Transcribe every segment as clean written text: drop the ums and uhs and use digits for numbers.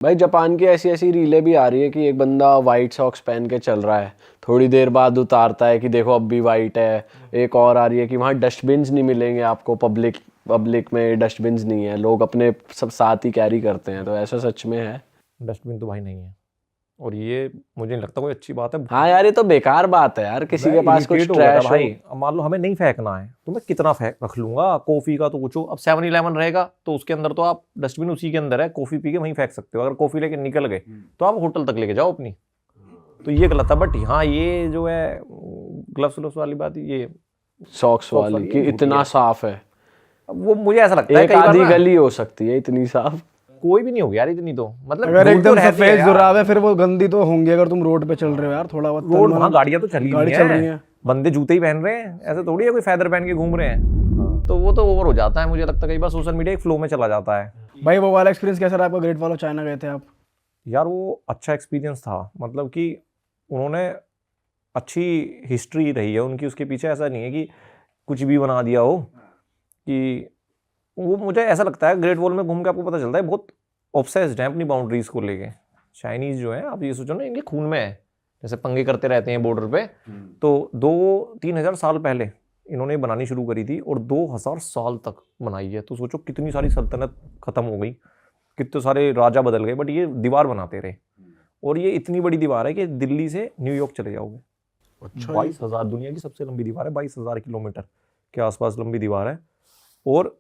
भाई जापान की ऐसी ऐसी रीलें भी आ रही है कि एक बंदा वाइट सॉक्स पहन के चल रहा है, थोड़ी देर बाद उतारता है कि देखो अब भी वाइट है। एक और आ रही है कि वहाँ डस्टबिन्स नहीं मिलेंगे आपको, पब्लिक में डस्टबिन्स नहीं है, लोग अपने सब साथ ही कैरी करते हैं। तो ऐसा सच में है? डस्टबिन तो भाई नहीं है, और ये मुझे नहीं लगता कोई अच्छी बात है। हाँ यार, ये तो बेकार बात है यार, किसी के पास कुछ इरिटेट हो गया था ट्रैश हो। भाई। अब मान लो हमें नहीं फेंकना है तो मैं कितना फेंक रख लूंगा कॉफी का, तो कुछ अब 7-11 रहेगा तो उसके अंदर तो आप डस्टबिन उसी के अंदर है, कॉफी पी के वहीं फेंक सकते हो। अगर कॉफी लेके निकल गए तो आप होटल तक लेके जाओ अपनी, तो ये गलत है। बट हाँ, ये जो है ग्लव्स वाली बात, ये सॉक्स वाली कि इतना साफ है, वो मुझे ऐसा लगता है एक कई बार आधी ना, गली हो सकती है इतनी साफ। कोई भी नहीं होगी यार इतनी, तो मतलब अगर धूल एकदम तो रहती है सफेद यार। जुराब है फिर वो गंदी तो होंगी। अगर तुम रोड पे चल रहे हो यार, थोड़ा बहुत रोड वहाँ गाड़ियां तो चली गाड़ी नहीं चल रही है, बंदे जूते ही पहन रहे हैं, ऐसे थोड़ी है कोई फैदर पहन के घूम रहे हैं। तो वो तो ओवर हो जाता है, मुझे लगता है कई बार सोशल मीडिया एक फ्लो में चला जाता है। भाई वो वाला एक्सपीरियंस कैसा रहा आपका? ग्रेट वॉल ऑफ चाइना गए थे आप? यार वो अच्छा एक्सपीरियंस था, मतलब कि उन्होंने अच्छी हिस्ट्री रही है उनकी उसके पीछे। ऐसा नहीं है कि कुछ भी बना दिया हो, कि वो मुझे ऐसा लगता है ग्रेट वॉल में घूम के आपको पता चलता है बहुत ऑब्सेस्ड हैं अपनी बाउंड्रीज को लेके। चाइनीज जो है, आप ये सोचो ना, इनके खून में है, जैसे पंगे करते रहते हैं बॉर्डर पे। तो 2-3 हज़ार साल पहले इन्होंने बनानी शुरू करी थी और 2000 साल तक बनाई है। तो सोचो कितनी सारी सल्तनत खत्म हो गई, कितने सारे राजा बदल गए, बट ये दीवार बनाते रहे। और ये इतनी बड़ी दीवार है कि दिल्ली से न्यूयॉर्क चले जाओगे। 22,000, दुनिया की सबसे लंबी दीवार है, 22,000 किलोमीटर के आसपास लंबी दीवार है। और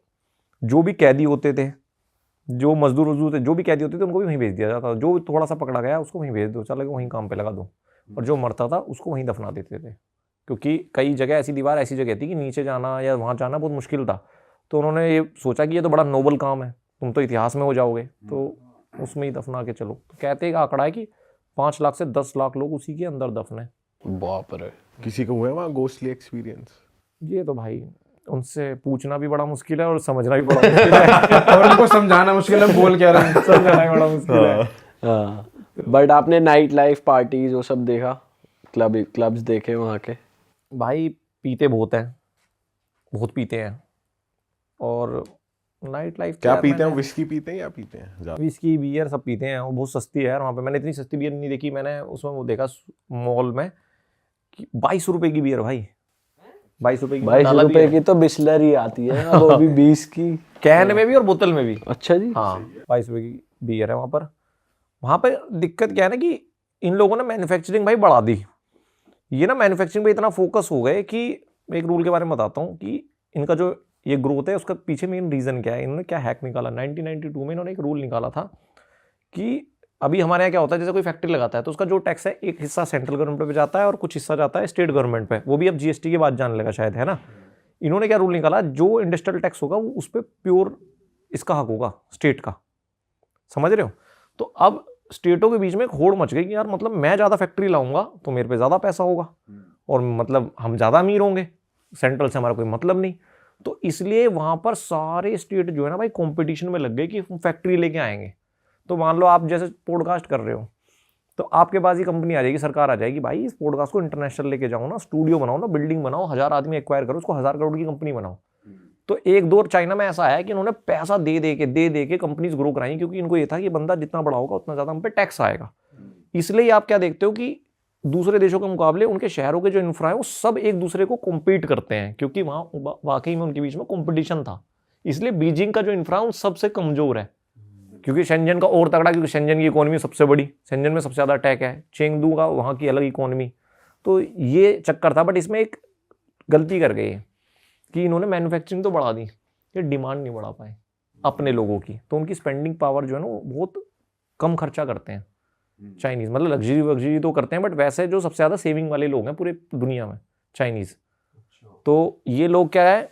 जो भी कैदी होते थे, जो मजदूर थे, जो भी कैदी होते थे, उनको भी वहीं भेज दिया जाता था। जो थोड़ा सा पकड़ा गया उसको वहीं भेज दो, चलो वहीं काम पे लगा दो। और जो मरता था उसको वहीं दफना देते थे, क्योंकि कई जगह ऐसी दीवार ऐसी जगह थी कि नीचे जाना या वहाँ जाना बहुत मुश्किल था। तो उन्होंने ये सोचा कि ये तो बड़ा नोबल काम है, तुम तो इतिहास में हो जाओगे, तो उसमें ही दफना के चलो। तो कहते हैं आंकड़ा है कि 5 लाख से 10 लाख लोग उसी के अंदर दफन है। बाप रे। किसी को हुआ है वहाँ घोस्टली एक्सपीरियंस? ये तो भाई उनसे पूछना भी बड़ा मुश्किल है और समझना भी बड़ा मुश्किल है। और उनको समझाना मुश्किल है, बोल क्या रहे हैं। समझना भी बड़ा मुश्किल है। हाँ, बट आपने नाइट लाइफ पार्टीज वो सब देखा, क्लब्स देखे वहाँ के? भाई पीते बहुत हैं, बहुत पीते हैं। और नाइट लाइफ क्या पीते हैं? विस्की पीते हैं या पीते हैं ज़्यादा? विस्की बियर सब पीते हैं, वो बहुत सस्ती है यार वहाँ पे। मैंने इतनी सस्ती बियर नहीं देखी, मैंने उसमें वो देखा मॉल में कि 22 रुपए की बियर भाई, 22 रुपए की। 22 रुपए की तो बिस्लरी आती है ना, वो भी 20 की कैन में भी और बोतल में भी। अच्छा जी। हाँ, 22 रुपए की बियर है वहाँ पर। वहाँ पर दिक्कत क्या है ना कि इन लोगों ने मैन्युफैक्चरिंग भाई बढ़ा दी। ये ना मैन्युफैक्चरिंग पे इतना फोकस हो गए कि मैं एक रूल के बारे में बताता हूँ कि इनका जो ये ग्रोथ है उसका पीछे मेन रीज़न क्या है। इन्होंने क्या हैक निकाला, 1992 में इन्होंने एक रूल निकाला था कि अभी हमारे यहाँ क्या होता है, जैसे कोई फैक्ट्री लगाता है तो उसका जो टैक्स है एक हिस्सा सेंट्रल गवर्नमेंट पे जाता है और कुछ हिस्सा जाता है स्टेट गवर्नमेंट पे। वो भी अब जीएसटी के बाद जाने लगा शायद, है ना। इन्होंने क्या रूल निकाला, जो इंडस्ट्रियल टैक्स होगा वो उस पर प्योर इसका हक होगा, स्टेट का। समझ रहे हो? तो अब स्टेटों के बीच में एक होड़ मच गई कि यार मतलब मैं ज़्यादा फैक्ट्री लाऊंगा तो मेरे पे ज़्यादा पैसा होगा और मतलब हम ज़्यादा अमीर होंगे, सेंट्रल से हमारा कोई मतलब नहीं। तो इसलिए वहाँ पर सारे स्टेट जो है ना भाई कंपटीशन में लग गए कि हम फैक्ट्री लेके आएंगे। तो मान लो आप जैसे पॉडकास्ट कर रहे हो तो आपके पास ही कंपनी आ जाएगी, सरकार आ जाएगी, भाई इस पॉडकास्ट को इंटरनेशनल लेके जाओ ना, स्टूडियो बनाओ ना, बिल्डिंग बनाओ, 1000 आदमी एक्वायर करो, उसको 1000 करोड़ की कंपनी बनाओ। तो एक दौर चाइना में ऐसा है कि उन्होंने पैसा दे दे के कंपनीज ग्रो कराई, क्योंकि इनको ये था कि बंदा जितना बड़ा होगा उतना ज़्यादा हम पे टैक्स आएगा। इसलिए आप क्या देखते हो कि दूसरे देशों के मुकाबले उनके शहरों के जो इंफ्रा है वो सब एक दूसरे को कॉम्पीट करते हैं, क्योंकि वहाँ वाकई में उनके बीच में कॉम्पिटिशन था। इसलिए बीजिंग का जो इंफ्रा उन सबसे कमजोर है, क्योंकि शेंजन का और तगड़ा, क्योंकि शेंजन की इकोनॉमी सबसे बड़ी, शेंजन में सबसे ज़्यादा टैक है, चेंगदू का वहाँ की अलग इकोनॉमी। तो ये चक्कर था। बट इसमें एक गलती कर गई कि इन्होंने मैन्युफैक्चरिंग तो बढ़ा दी, ये डिमांड नहीं बढ़ा पाए अपने लोगों की। तो उनकी स्पेंडिंग पावर जो है ना वो बहुत कम खर्चा करते हैं चाइनीज़। मतलब लग्जरी तो करते हैं, बट वैसे जो सबसे ज़्यादा सेविंग वाले लोग हैं पूरे दुनिया में चाइनीज़। तो ये लोग क्या है,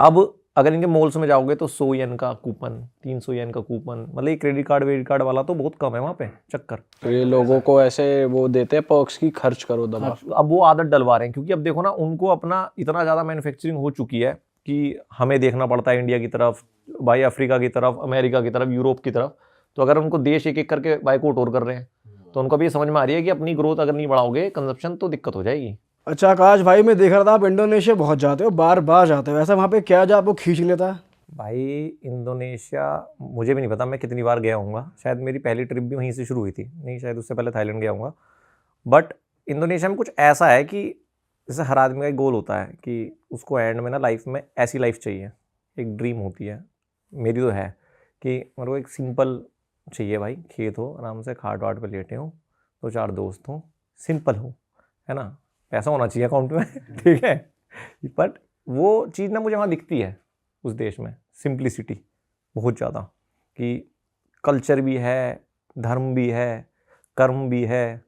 अब अगर इनके मॉल्स में जाओगे तो 100 येन का कूपन, 300 येन का कूपन, मतलब ये क्रेडिट कार्ड वाला तो बहुत कम है वहाँ पे चक्कर। तो ये लोगों को ऐसे वो देते हैं पर्क्स की, खर्च करो दबा। अब वो आदत डलवा रहे हैं, क्योंकि अब देखो ना उनको अपना इतना ज़्यादा मैन्युफैक्चरिंग हो चुकी है कि हमें देखना पड़ता है इंडिया की तरफ, भाई अफ्रीका की तरफ, अमेरिका की तरफ, यूरोप की तरफ। तो अगर उनको देश एक एक करके बाइकआउट और कर रहे हैं तो उनको भी ये समझ में आ रही है कि अपनी ग्रोथ अगर नहीं बढ़ाओगे कंजप्शन तो दिक्कत हो जाएगी। अच्छा आकाश भाई, मैं देख रहा था आप इंडोनेशिया बहुत जाते हो, बार बार जाते हो, ऐसा वहाँ पे क्या जो आपको खींच लेता है? भाई इंडोनेशिया मुझे भी नहीं पता मैं कितनी बार गया हूँगा, शायद मेरी पहली ट्रिप भी वहीं से शुरू हुई थी, नहीं शायद उससे पहले थाईलैंड गया हूँगा। बट इंडोनेशिया में कुछ ऐसा है कि जैसे हर आदमी का एक गोल होता है कि उसको एंड में ना लाइफ में ऐसी लाइफ चाहिए, एक ड्रीम होती है, मेरी तो है कि मेरे को एक सिंपल चाहिए भाई, खेत हो, आराम से खाट वाट पे लेटे हो, 2-4 दोस्त हों, सिंपल हो, है ना, पैसा होना चाहिए अकाउंट में ठीक है। बट वो चीज़ ना मुझे वहाँ दिखती है उस देश में, सिंप्लिसिटी बहुत ज़्यादा, कि कल्चर भी है, धर्म भी है, कर्म भी है,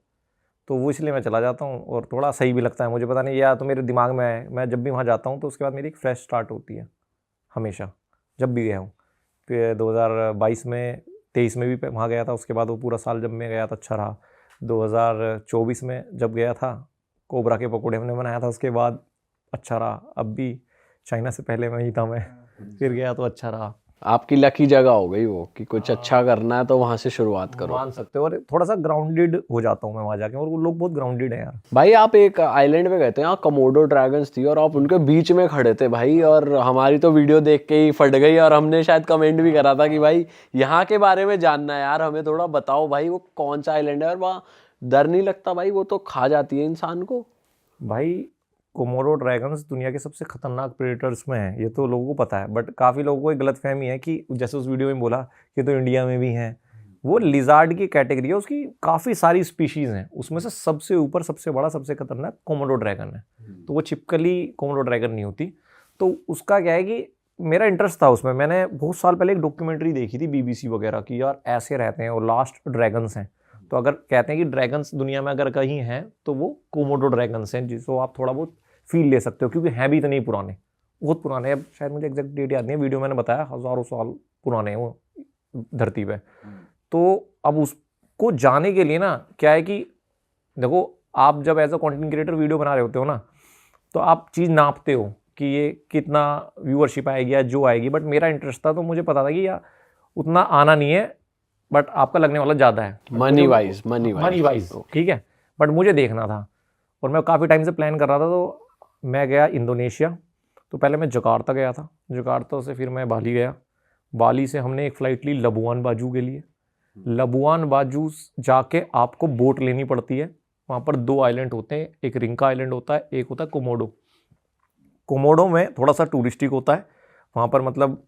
तो वो इसलिए मैं चला जाता हूँ और थोड़ा सही भी लगता है मुझे, पता नहीं या तो मेरे दिमाग में है, मैं जब भी वहाँ जाता हूँ तो उसके बाद मेरी एक फ्रेश स्टार्ट होती है हमेशा, जब भी गया हूँ। फिर 2022 में 23 में भी वहाँ गया था, उसके बाद वो पूरा साल जब मैं गया था अच्छा रहा। 2024 में जब गया था कोबरा के पकौड़े हमने बनाया था, उसके बाद अच्छा रहा। अब भी चाइना से पहले वहीं था मैं, फिर गया तो अच्छा रहा। आपकी लकी जगह हो गई वो कि कुछ अच्छा करना है तो वहां से शुरुआत करो। मान सकते हो, और थोड़ा सा ग्राउंडेड हो जाता हूँ मैं वहाँ जाके, और वो लोग बहुत ग्राउंडेड है यार। भाई आप एक आइलैंड पे गए थे, यहाँ कमोडो ड्रैगन्स थी और आप उनके बीच में खड़े थे भाई, और हमारी तो वीडियो देख के ही फट गई, और हमने शायद कमेंट भी करा था कि भाई यहाँ के बारे में जानना है यार, हमें थोड़ा बताओ भाई वो कौन सा आइलैंड है, और वहाँ डर नहीं लगता भाई, वो तो खा जाती है इंसान को। भाई कोमोडो ड्रैगन्स दुनिया के सबसे खतरनाक प्रेडेटर्स में है, ये तो लोगों को पता है, बट काफ़ी लोगों को एक गलतफहमी है कि जैसे उस वीडियो में बोला कि तो इंडिया में भी हैं, वो लिजार्ड की कैटेगरी है, उसकी काफ़ी सारी स्पीशीज़ हैं, उसमें से सबसे ऊपर सबसे बड़ा सबसे खतरनाक कोमोडो ड्रैगन है। तो वो चिपकली कोमोडो ड्रैगन नहीं होती। तो उसका क्या है कि मेरा इंटरेस्ट था उसमें, मैंने बहुत साल पहले एक डॉक्यूमेंट्री देखी थी BBC वगैरह की, यार ऐसे रहते हैं और लास्ट ड्रैगन्स हैं। तो अगर कहते हैं कि ड्रैगन्स दुनिया में अगर कहीं हैं तो वो कोमोडो ड्रैगन्स हैं, जिसको आप थोड़ा बहुत फील ले सकते हो, क्योंकि हैं भी इतने ही पुराने, बहुत पुराने। अब शायद मुझे एग्जैक्ट डेट याद नहीं है, वीडियो मैंने बताया हज़ारों साल पुराने हैं वो धरती पे। तो अब उसको जाने के लिए ना क्या है कि देखो, आप जब as a content creator video बना रहे होते हो ना, तो आप चीज़ नापते हो कि ये कितना व्यूअरशिप आएगी या जो आएगी, बट मेरा इंटरेस्ट था तो मुझे पता था कि यार उतना आना नहीं है, बट आपका लगने वाला ज़्यादा है मनी वाइज ठीक है, बट मुझे देखना था और मैं काफ़ी टाइम से प्लान कर रहा था। तो मैं गया इंडोनेशिया, तो पहले मैं जकार्ता गया था, जकार्ता से फिर मैं बाली गया, बाली से हमने एक फ़्लाइट ली लबुआन बाजू के लिए। लबुआन बाजू जाके आपको बोट लेनी पड़ती है, वहाँ पर 2 आइलैंड होते हैं, एक रिंका आइलैंड होता है, एक होता है कोमोडो। कोमोडो में थोड़ा सा टूरिस्टिक होता है, वहाँ पर मतलब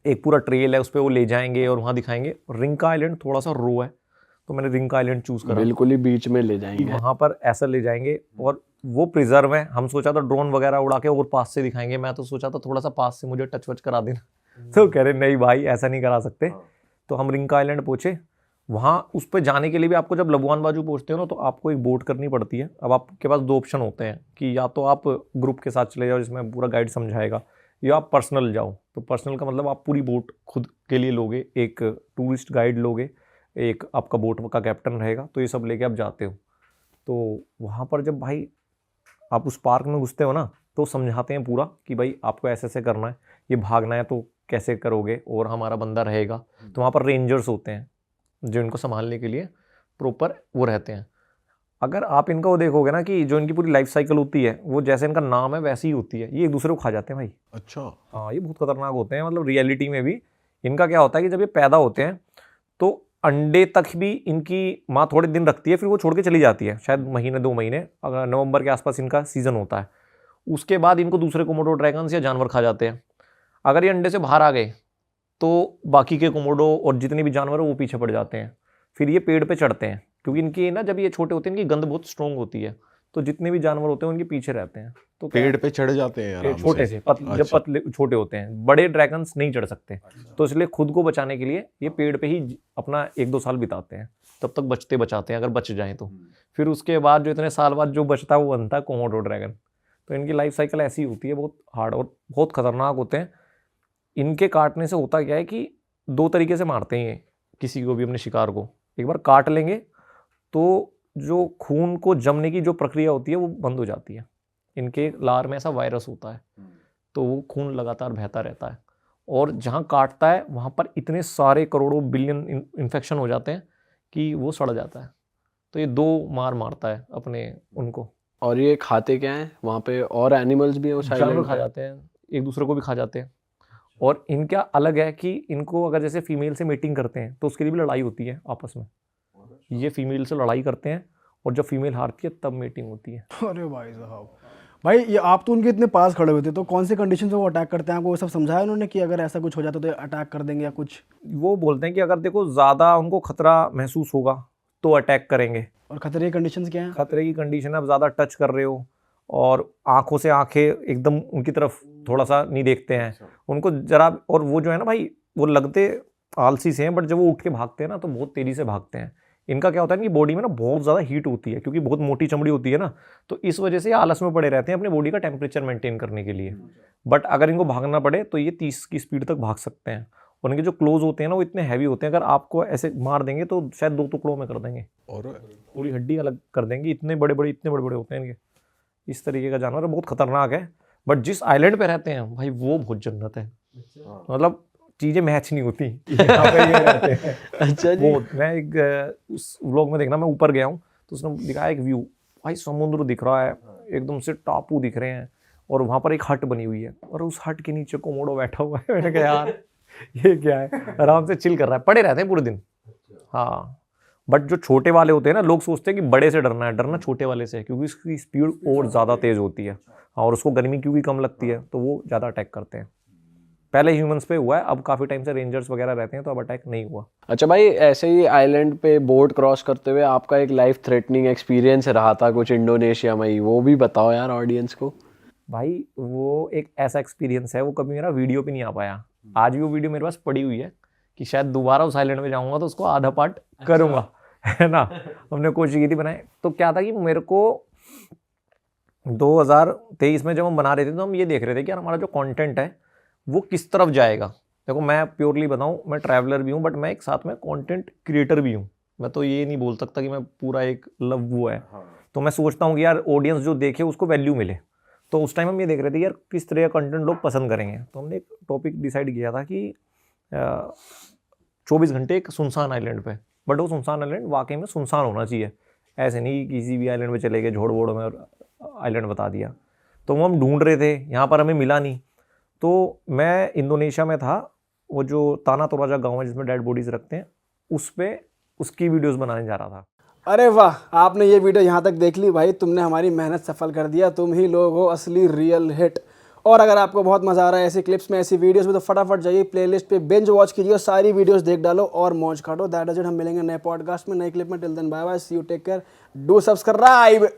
एक पूरा ट्रेल है, उस पर वो ले जाएंगे और वहाँ दिखाएंगे। रिंका आइलैंड थोड़ा सा रो है, तो मैंने रिंका आइलैंड चूज़ करा, बिल्कुल ही बीच में ले जाएंगे, वहाँ पर ऐसा ले जाएंगे और वो प्रिजर्व है। हम सोचा था ड्रोन वगैरह उड़ा के और पास से दिखाएंगे, मैं तो सोचा था थोड़ा सा पास से मुझे टच वच करा देना तो कह रहे नहीं भाई ऐसा नहीं करा सकते। तो हम रिंका आइलैंड पहुँचे, वहाँ उस पर जाने के लिए भी आपको जब लबुआन बाजू पहुँचते हो ना, तो आपको एक बोट करनी पड़ती है। अब आपके पास 2 ऑप्शन होते हैं कि या तो आप ग्रुप के साथ चले जाओ जिसमें पूरा गाइड समझाएगा, या आप पर्सनल जाओ। तो पर्सनल का मतलब आप पूरी बोट खुद के लिए लोगे, एक टूरिस्ट गाइड लोगे, एक आपका बोट का कैप्टन रहेगा, तो ये सब लेके आप जाते हो। तो वहाँ पर जब भाई आप उस पार्क में घुसते हो ना, तो समझाते हैं पूरा कि भाई आपको ऐसे ऐसे करना है, ये भागना है तो कैसे करोगे, और हमारा बंदा रहेगा। तो वहाँ पर रेंजर्स होते हैं जो इनको संभालने के लिए प्रॉपर वो रहते हैं। अगर आप इनका वो देखोगे ना कि जो इनकी पूरी लाइफ साइकिल होती है, वो जैसे इनका नाम है वैसी ही होती है, ये एक दूसरे को खा जाते हैं भाई। अच्छा। हाँ, ये बहुत खतरनाक होते हैं, मतलब रियलिटी में भी इनका क्या होता है कि जब ये पैदा होते हैं तो अंडे तक भी इनकी माँ थोड़े दिन रखती है, फिर वो छोड़ के चली जाती है, शायद महीने 2 महीने, अगर नवंबर के आसपास इनका सीजन होता है। उसके बाद इनको दूसरे कोमोडो ड्रैगन्स या जानवर खा जाते हैं। अगर ये अंडे से बाहर आ गए तो बाकी के कोमोडो और जितने भी जानवर हैं वो पीछे पड़ जाते हैं, फिर ये पेड़ पे चढ़ते हैं, क्योंकि इनकी ना जब ये छोटे होते हैं इनकी गंध बहुत स्ट्रॉन्ग होती है, तो जितने भी जानवर होते हैं उनके पीछे रहते हैं। तो पेड़ पे चढ़ जाते हैं आराम छोटे से। से जब पतले छोटे होते हैं, बड़े ड्रैगन्स नहीं चढ़ सकते, तो इसलिए खुद को बचाने के लिए ये पेड़ पे ही अपना 1-2 साल बिताते हैं, तब तक बचाते हैं अगर बच जाएं तो। फिर उसके बाद जो इतने साल बाद जो बचता है वो बनता है कोमोडो ड्रैगन। तो इनकी लाइफ साइकिल ऐसी होती है, बहुत हार्ड और बहुत खतरनाक होते हैं। इनके काटने से होता क्या है कि 2 तरीके से मारते हैं ये किसी को भी, अपने शिकार को। एक बार काट लेंगे तो जो खून को जमने की जो प्रक्रिया होती है वो बंद हो जाती है। इनके लार में ऐसा वायरस होता है, तो वो खून लगातार बहता रहता है, और जहाँ काटता है वहाँ पर इतने सारे करोड़ों बिलियन इन्फेक्शन हो जाते हैं कि वो सड़ जाता है। तो ये 2 मारता है अपने उनको। और ये खाते क्या है वहाँ पे, और एनिमल्स भी हैं उस जानवर आइलैंड खा जाते हैं, एक दूसरे को भी खा जाते हैं। और इनका अलग है कि इनको अगर जैसे फीमेल से मीटिंग करते हैं तो उसके लिए भी लड़ाई होती है आपस में। ये फीमेल से लड़ाई करते हैं और जब फीमेल हारती है तब मीटिंग होती है। अरे भाई साहब, भाई ये आप तो उनके इतने पास खड़े हुए थे, तो कौन से कंडीशन में वो अटैक करते हैं आपको वो सब समझाया उन्होंने कि अगर ऐसा कुछ हो जाता तो अटैक कर देंगे या कुछ? वो बोलते हैं कि अगर देखो ज़्यादा उनको खतरा महसूस होगा तो अटैक करेंगे। और खतरे की कंडीशंस क्या हैं? खतरे की कंडीशन है, आप ज़्यादा टच कर रहे हो और आंखों से आंखें एकदम उनकी तरफ थोड़ा सा नहीं देखते हैं उनको जरा। और वो जो है ना भाई, वो लगते आलसी से हैं बट जब वो उठ के भागते हैं ना तो बहुत तेज़ी से भागते हैं। इनका क्या होता है कि बॉडी में ना बहुत ज़्यादा हीट होती है क्योंकि बहुत मोटी चमड़ी होती है ना, तो इस वजह से ये आलस में पड़े रहते हैं अपनी बॉडी का टेम्परेचर मेंटेन करने के लिए। बट अगर इनको भागना पड़े तो ये 30 की स्पीड तक भाग सकते हैं। और इनके जो क्लोज होते हैं ना वो इतने हैवी होते हैं, अगर आपको ऐसे मार देंगे तो शायद 2 टुकड़ों में कर देंगे, और पूरी हड्डी अलग कर देंगे। इतने बड़े बड़े होते हैं इनके। इस तरीके का जानवर है, बहुत खतरनाक है। बट जिस आइलैंड पे रहते हैं भाई वो बहुत जन्नत है, मतलब चीज़ें मैच नहीं होती यहाँ पे ये रहते हैं। अच्छा जी। वो मैं एक उस व्लॉग में देखना, मैं ऊपर गया हूँ तो उसने दिखाया एक व्यू, भाई समुद्र दिख रहा है, एकदम से टापू दिख रहे हैं और वहाँ पर एक हट बनी हुई है और उस हट के नीचे कोमोडो बैठा हुआ है। मैंने कहा यार ये क्या है, आराम से चिल कर रहा है, पड़े रहते हैं पूरे दिन। हाँ, बट जो छोटे वाले होते हैं ना, लोग सोचते हैं कि बड़े से डरना है, डरना छोटे वाले से है क्योंकि उसकी स्पीड और ज़्यादा तेज़ होती है। हाँ, और उसको गर्मी क्योंकि कम लगती है तो वो ज़्यादा अटैक करते हैं। पहले ह्यूमंस पे हुआ है, अब काफ़ी टाइम से रेंजर्स वगैरह रहते हैं तो अब अटैक नहीं हुआ। अच्छा भाई, ऐसे ही आइलैंड पे बोट क्रॉस करते हुए आपका एक लाइफ थ्रेटनिंग एक्सपीरियंस रहा था कुछ इंडोनेशिया में ही, वो भी बताओ यार ऑडियंस को। भाई वो एक ऐसा एक्सपीरियंस है, वो कभी मेरा वीडियो पे नहीं आ पाया। आज भी वो वीडियो मेरे पास पड़ी हुई है कि शायद दोबारा उस आइलैंड में जाऊंगा तो उसको आधा पार्ट करूंगा, है ना। हमने कोशिश की थी बनाए। तो क्या था कि मेरे को 2023 में जब हम बना रहे थे तो हम ये देख रहे थे कि यार हमारा जो कंटेंट है वो किस तरफ जाएगा। देखो मैं प्योरली बताऊं, मैं ट्रैवलर भी हूं बट मैं एक साथ में कंटेंट क्रिएटर भी हूं। मैं तो ये नहीं बोल सकता कि मैं पूरा एक लव वो है। तो मैं सोचता हूँ कि यार ऑडियंस जो देखे उसको वैल्यू मिले। तो उस टाइम हम ये देख रहे थे यार किस तरह का कंटेंट लोग पसंद करेंगे। तो हमने एक टॉपिक डिसाइड किया था कि 24 घंटे एक सुनसान आइलैंड पे, बट वो सुनसान आइलैंड वाकई में सुनसान होना चाहिए। ऐसे नहीं किसी भी आइलैंड पे चले गए झोड़ वोड़ में और आइलैंड बता दिया। तो वो हम ढूंढ रहे थे, यहाँ पर हमें मिला नहीं। तो मैं इंडोनेशिया में था, वो जो ताना तोराजा गाँव है जिसमें डेड बॉडीज रखते हैं, उस पर उसकी वीडियोज़ बनाने जा रहा था। अरे वाह, आपने ये वीडियो यहाँ तक देख ली भाई, तुमने हमारी मेहनत सफल कर दिया। तुम ही लोग हो असली रियल हिट। और अगर आपको बहुत मजा आ रहा है ऐसी क्लिप्स में, ऐसी वीडियोस में, तो फटाफट जाइए प्लेलिस्ट पे बिंज वॉच कीजिए, सारी वीडियोस देख डालो और मौज काटो। That is it. हम मिलेंगे नए पॉडकास्ट में, नए क्लिप में। Till then bye bye, see you, take care, do subscribe.